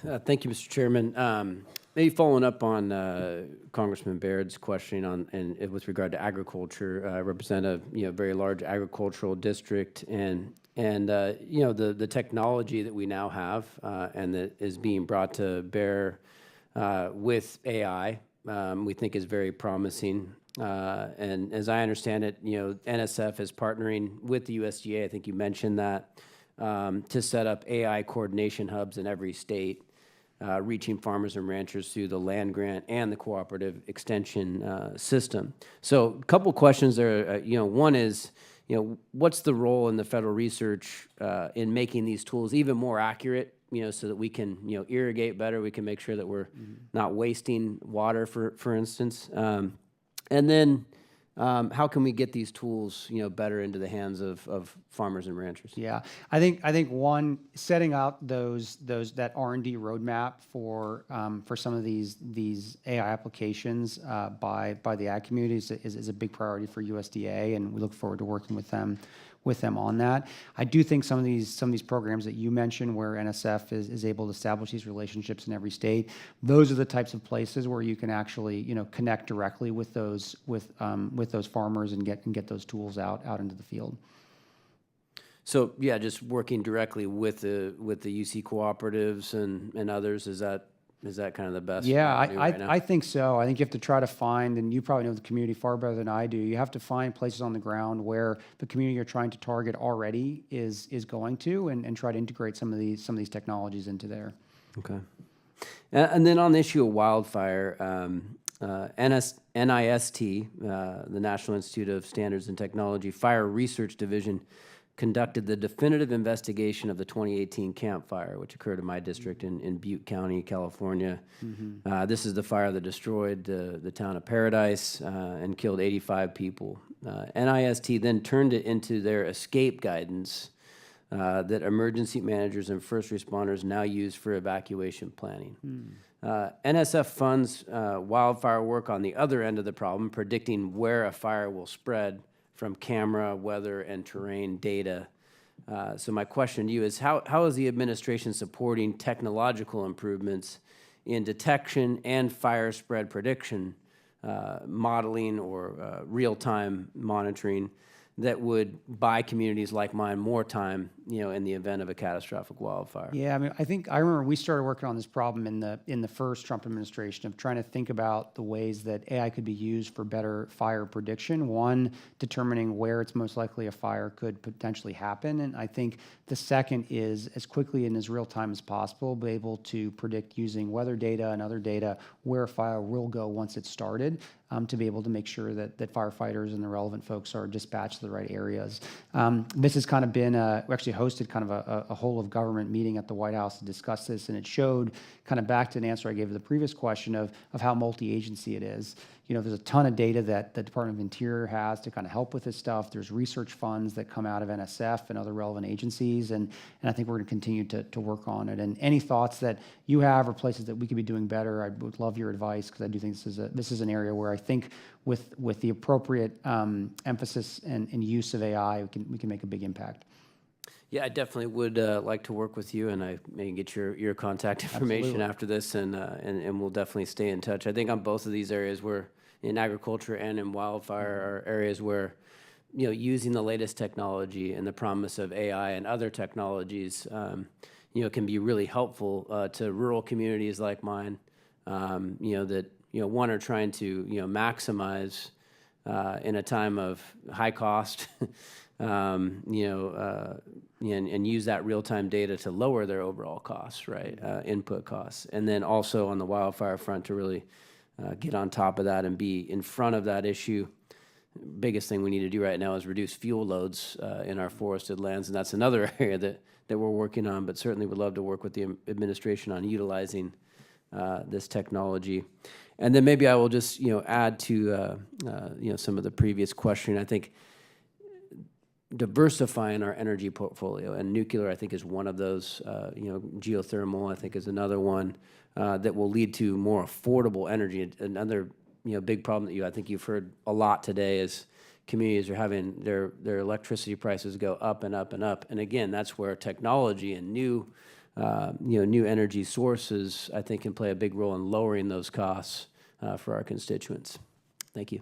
Thank you, Mr. Chairman. Maybe following up on Congressman Baird's questioning on and with regard to agriculture, I represent a very large agricultural district, and the technology that we now have and that is being brought to bear with AI, we think is very promising. And as I understand it, NSF is partnering with the USDA. I think you mentioned that to set up AI coordination hubs in every state. Reaching farmers and ranchers through the land grant and the cooperative extension system. So a couple questions there. One is, what's the role in the federal research in making these tools even more accurate, so that we can, irrigate better, we can make sure that we're not wasting water, for instance. And then how can we get these tools, better into the hands of farmers and ranchers? Yeah, I think one, setting out that R&D roadmap for some of these AI applications by the ag community is a big priority for USDA, and we look forward to working with them on that. I do think some of these programs that you mentioned, where NSF is able to establish these relationships in every state, those are the types of places where you can actually connect directly with those farmers and get those tools out into the field. So yeah, just working directly with the UC cooperatives and others, is that kind of the best? Yeah, right I think so. I think you have to try to find, and you probably know the community far better than I do, you have to find places on the ground where the community you're trying to target already is going to, and try to integrate some of these technologies into there. Okay. And then on the issue of wildfire, NIST, the National Institute of Standards and Technology Fire Research Division, conducted the definitive investigation of the 2018 Camp Fire, which occurred in my district in Butte County, California. This is the fire that destroyed the town of Paradise and killed 85 people. NIST then turned it into their escape guidance that emergency managers and first responders now use for evacuation planning. NSF funds wildfire work on the other end of the problem, predicting where a fire will spread from camera, weather, and terrain data. So my question to you is, how is the administration supporting technological improvements in detection and fire spread prediction, modeling, or real-time monitoring that would buy communities like mine more time, in the event of a catastrophic wildfire? Yeah, I mean, I remember we started working on this problem in the first Trump administration, of trying to think about the ways that AI could be used for better fire prediction. One, determining where it's most likely a fire could potentially happen, and I think the second is, as quickly and as real time as possible, be able to predict using weather data and other data where a fire will go once it's started, to be able to make sure that firefighters and the relevant folks are dispatched to the right areas. This has kind of been, we actually hosted kind of a whole of government meeting at the White House to discuss this, and it showed, kind of back to an answer I gave to the previous question of how multi-agency it is. There's a ton of data that the Department of Interior has to kind of help with this stuff. There's research funds that come out of NSF and other relevant agencies, and I think we're going to continue to work on it. And any thoughts that you have or places that we could be doing better, I would love your advice, because I do think this is an area where I think with the appropriate emphasis and use of AI, we can make a big impact. Yeah, I definitely would like to work with you, and I may get your contact information after this, and we'll definitely stay in touch. I think on both of these areas, we're in agriculture and in wildfire, are areas where using the latest technology and the promise of AI and other technologies can be really helpful to rural communities like mine, that one, are trying to maximize in a time of high cost and use that real-time data to lower their overall costs, right? Input costs. And then also on the wildfire front to really get on top of that and be in front of that issue. Biggest thing we need to do right now is reduce fuel loads in our forested lands, and that's another area that we're working on, but certainly would love to work with the administration on utilizing this technology. And then maybe I will just add to some of the previous question. I think diversifying our energy portfolio, and nuclear I think is one of those. Geothermal I think is another one that will lead to more affordable energy. Another big problem that I think you've heard a lot today is communities are having their electricity prices go up and up and up. And again, that's where technology and new new energy sources, I think, can play a big role in lowering those costs for our constituents. Thank you.